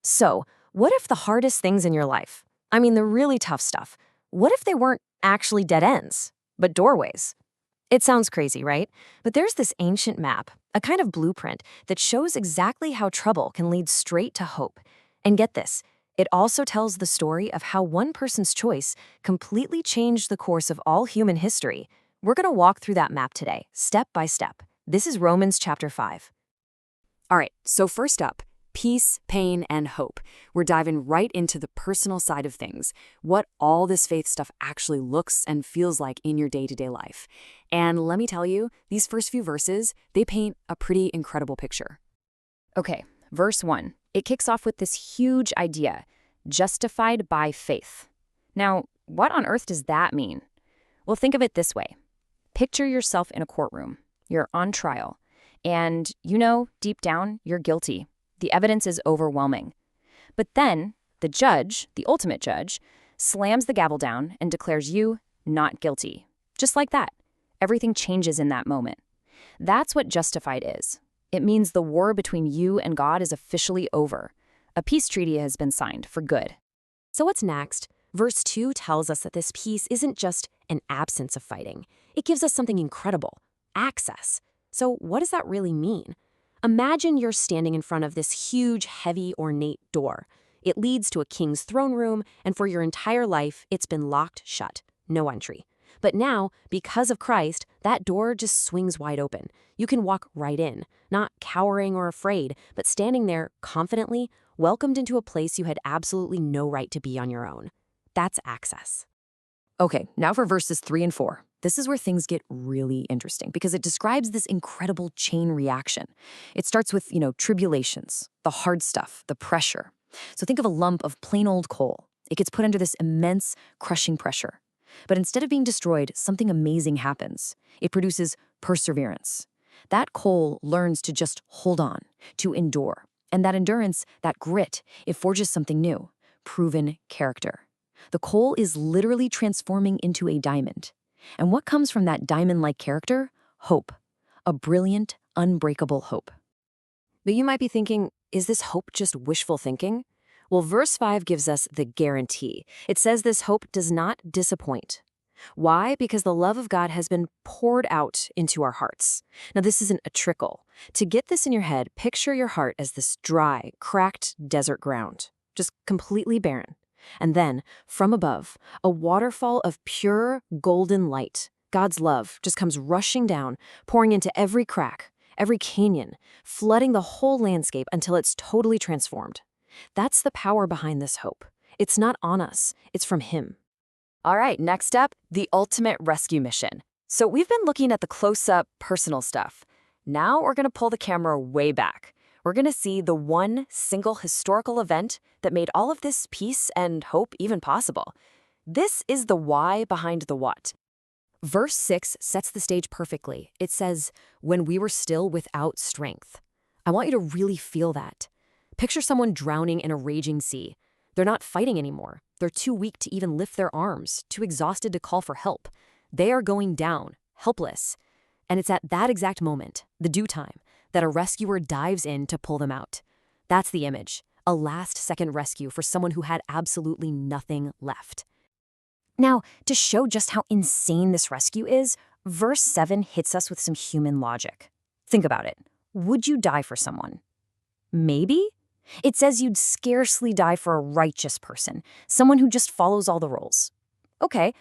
So, what if the hardest things in your life, I mean the really tough stuff, what if they weren't actually dead ends, but doorways? It sounds crazy, right? But there's this ancient map, a kind of blueprint, that shows exactly how trouble can lead straight to hope. And get this, it also tells the story of how one person's choice completely changed the course of all human history. We're going to walk through that map today, step by step. This is Romans chapter 5. All right, so first up, peace, pain, and hope. We're diving right into the personal side of things, what all this faith stuff actually looks and feels like in your day-to-day life. And let me tell you, these first few verses, they paint a pretty incredible picture. Okay, verse 1. It kicks off with this huge idea, justified by faith. Now, what on earth does that mean? Well, think of it this way. Picture yourself in a courtroom. You're on trial. And you know, deep down, you're guilty. The evidence is overwhelming. But then, the judge, the ultimate judge, slams the gavel down and declares you not guilty. Just like that. Everything changes in that moment. That's what justified is. It means the war between you and God is officially over. A peace treaty has been signed for good. So what's next? Verse 2 tells us that this peace isn't just an absence of fighting. It gives us something incredible, access. So what does that really mean? Imagine you're standing in front of this huge, heavy, ornate door. It leads to a king's throne room, and for your entire life, it's been locked shut. No entry. But now, because of Christ, that door just swings wide open. You can walk right in, not cowering or afraid, but standing there confidently, welcomed into a place you had absolutely no right to be on your own. That's access. Okay, now for verses 3 and 4. This is where things get really interesting because it describes this incredible chain reaction. It starts with, tribulations, the hard stuff, the pressure. So think of a lump of plain old coal. It gets put under this immense, crushing pressure. But instead of being destroyed, something amazing happens. It produces perseverance. That coal learns to just hold on, to endure. And that endurance, that grit, it forges something new, proven character. The coal is literally transforming into a diamond. And what comes from that diamond-like character? Hope. A brilliant, unbreakable hope. But you might be thinking, is this hope just wishful thinking? Well, verse 5 gives us the guarantee. It says this hope does not disappoint. Why? Because the love of God has been poured out into our hearts. Now, this isn't a trickle. To get this in your head, picture your heart as this dry, cracked desert ground, just completely barren. And then, from above, a waterfall of pure, golden light. God's love just comes rushing down, pouring into every crack, every canyon, flooding the whole landscape until it's totally transformed. That's the power behind this hope. It's not on us, it's from Him. All right, next up, the ultimate rescue mission. So we've been looking at the close-up, personal stuff. Now we're going to pull the camera way back. We're going to see the one single historical event that made all of this peace and hope even possible. This is the why behind the what. Verse 6 sets the stage perfectly. It says, when we were still without strength. I want you to really feel that. Picture someone drowning in a raging sea. They're not fighting anymore. They're too weak to even lift their arms, too exhausted to call for help. They are going down, helpless. And it's at that exact moment, the due time, that a rescuer dives in to pull them out. That's the image, a last-second rescue for someone who had absolutely nothing left. Now, to show just how insane this rescue is, verse 7 hits us with some human logic. Think about it. Would you die for someone? Maybe? It says you'd scarcely die for a righteous person, someone who just follows all the rules. Okay,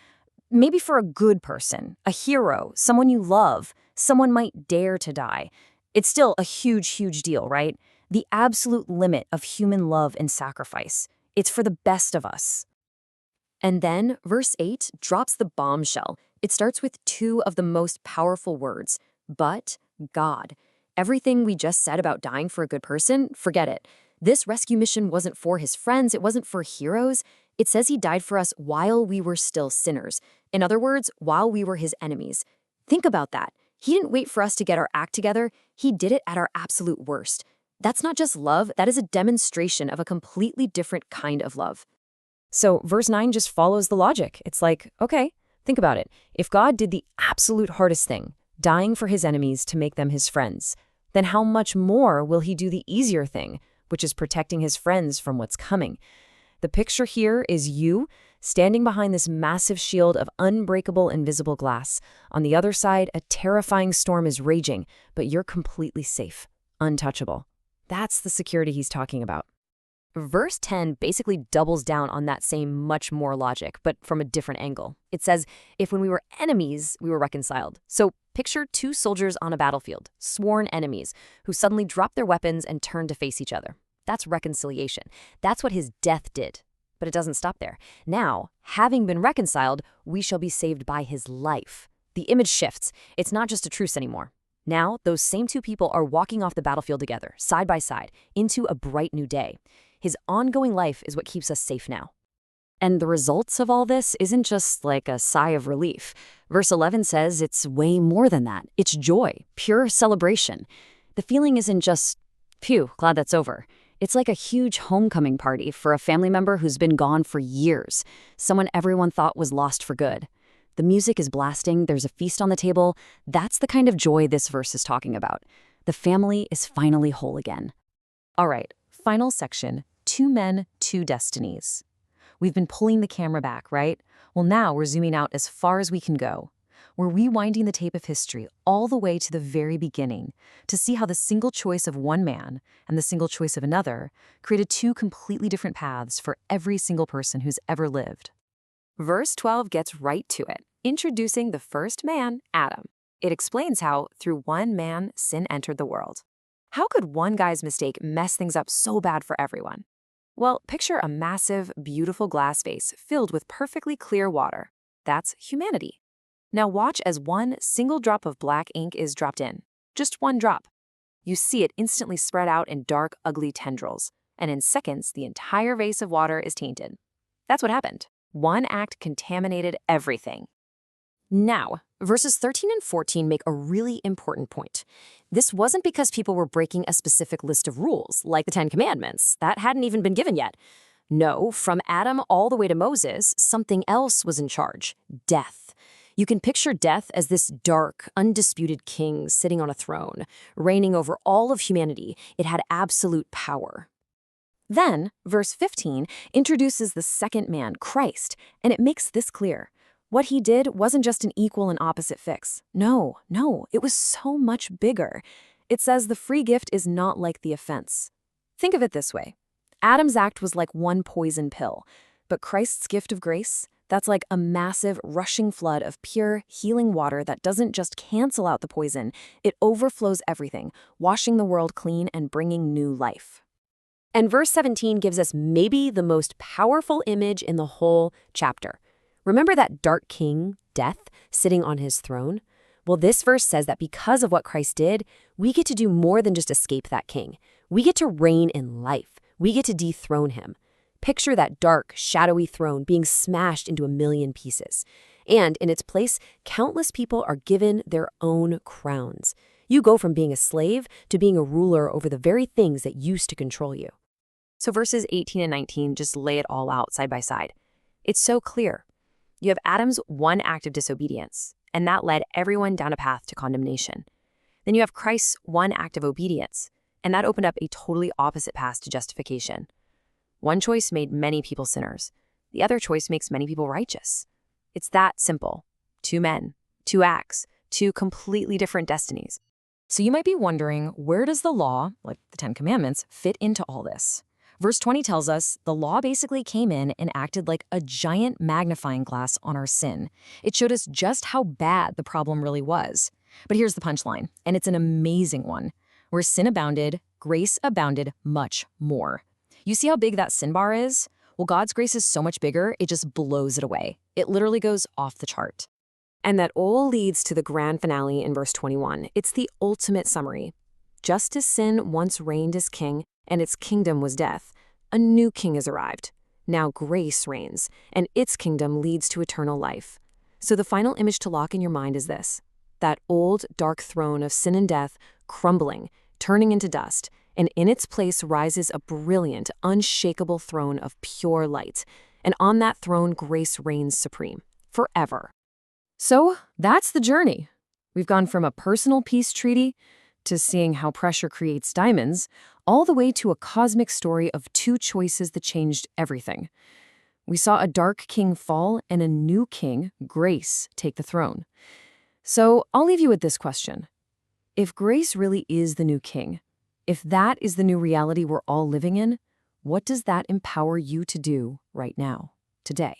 maybe for a good person, a hero, someone you love, someone might dare to die. It's still a huge, huge deal, right? The absolute limit of human love and sacrifice. It's for the best of us. And then, verse 8 drops the bombshell. It starts with two of the most powerful words, but God. Everything we just said about dying for a good person, forget it. This rescue mission wasn't for His friends, it wasn't for heroes. It says He died for us while we were still sinners. In other words, while we were His enemies. Think about that. He didn't wait for us to get our act together. He did it at our absolute worst. That's not just love, that is a demonstration of a completely different kind of love. So verse 9 just follows the logic. It's like, okay, think about it. If God did the absolute hardest thing, dying for His enemies to make them His friends, then how much more will He do the easier thing, which is protecting his friends from what's coming. The picture here is you standing behind this massive shield of unbreakable invisible glass. On the other side, a terrifying storm is raging, but you're completely safe, untouchable. That's the security he's talking about. Verse 10 basically doubles down on that same much more logic, but from a different angle. It says, if when we were enemies, we were reconciled. So picture two soldiers on a battlefield, sworn enemies, who suddenly drop their weapons and turn to face each other. That's reconciliation. That's what his death did. But it doesn't stop there. Now, having been reconciled, we shall be saved by his life. The image shifts. It's not just a truce anymore. Now, those same two people are walking off the battlefield together, side by side, into a bright new day. His ongoing life is what keeps us safe now. And the results of all this isn't just like a sigh of relief. Verse 11 says it's way more than that. It's joy, pure celebration. The feeling isn't just, phew, glad that's over. It's like a huge homecoming party for a family member who's been gone for years, someone everyone thought was lost for good. The music is blasting, there's a feast on the table. That's the kind of joy this verse is talking about. The family is finally whole again. All right, final section. Two men, two destinies. We've been pulling the camera back, right? Well, now we're zooming out as far as we can go. We're rewinding the tape of history all the way to the very beginning to see how the single choice of one man and the single choice of another created two completely different paths for every single person who's ever lived. Verse 12 gets right to it, introducing the first man, Adam. It explains how, through one man, sin entered the world. How could one guy's mistake mess things up so bad for everyone? Well, picture a massive, beautiful glass vase filled with perfectly clear water. That's humanity. Now watch as one single drop of black ink is dropped in. Just one drop. You see it instantly spread out in dark, ugly tendrils. And in seconds, the entire vase of water is tainted. That's what happened. One act contaminated everything. Now, verses 13 and 14 make a really important point. This wasn't because people were breaking a specific list of rules, like the Ten Commandments. That hadn't even been given yet. No, from Adam all the way to Moses, something else was in charge: death. You can picture death as this dark, undisputed king sitting on a throne, reigning over all of humanity. It had absolute power. Then, verse 15 introduces the second man, Christ, and it makes this clear. What he did wasn't just an equal and opposite fix. No, it was so much bigger. It says the free gift is not like the offense. Think of it this way. Adam's act was like one poison pill, but Christ's gift of grace, that's like a massive, rushing flood of pure, healing water that doesn't just cancel out the poison, it overflows everything, washing the world clean and bringing new life. And verse 17 gives us maybe the most powerful image in the whole chapter. Remember that dark king, death, sitting on his throne? Well, this verse says that because of what Christ did, we get to do more than just escape that king. We get to reign in life. We get to dethrone him. Picture that dark, shadowy throne being smashed into a million pieces. And in its place, countless people are given their own crowns. You go from being a slave to being a ruler over the very things that used to control you. So verses 18 and 19 just lay it all out side by side. It's so clear. You have Adam's one act of disobedience, and that led everyone down a path to condemnation. Then you have Christ's one act of obedience, and that opened up a totally opposite path to justification. One choice made many people sinners. The other choice makes many people righteous. It's that simple. Two men, two acts, two completely different destinies. So you might be wondering, where does the law, like the Ten Commandments, fit into all this? Verse 20 tells us the law basically came in and acted like a giant magnifying glass on our sin. It showed us just how bad the problem really was. But here's the punchline, and it's an amazing one. Where sin abounded, grace abounded much more. You see how big that sin bar is? Well, God's grace is so much bigger, it just blows it away. It literally goes off the chart. And that all leads to the grand finale in verse 21. It's the ultimate summary. Just as sin once reigned as king, and its kingdom was death, a new king has arrived. Now grace reigns, and its kingdom leads to eternal life. So the final image to lock in your mind is this: that old, dark throne of sin and death crumbling, turning into dust, and in its place rises a brilliant, unshakable throne of pure light. And on that throne, grace reigns supreme, forever. So that's the journey. We've gone from a personal peace treaty to seeing how pressure creates diamonds, all the way to a cosmic story of two choices that changed everything. We saw a dark king fall and a new king, Grace, take the throne. So I'll leave you with this question. If Grace really is the new king, if that is the new reality we're all living in, what does that empower you to do right now, today?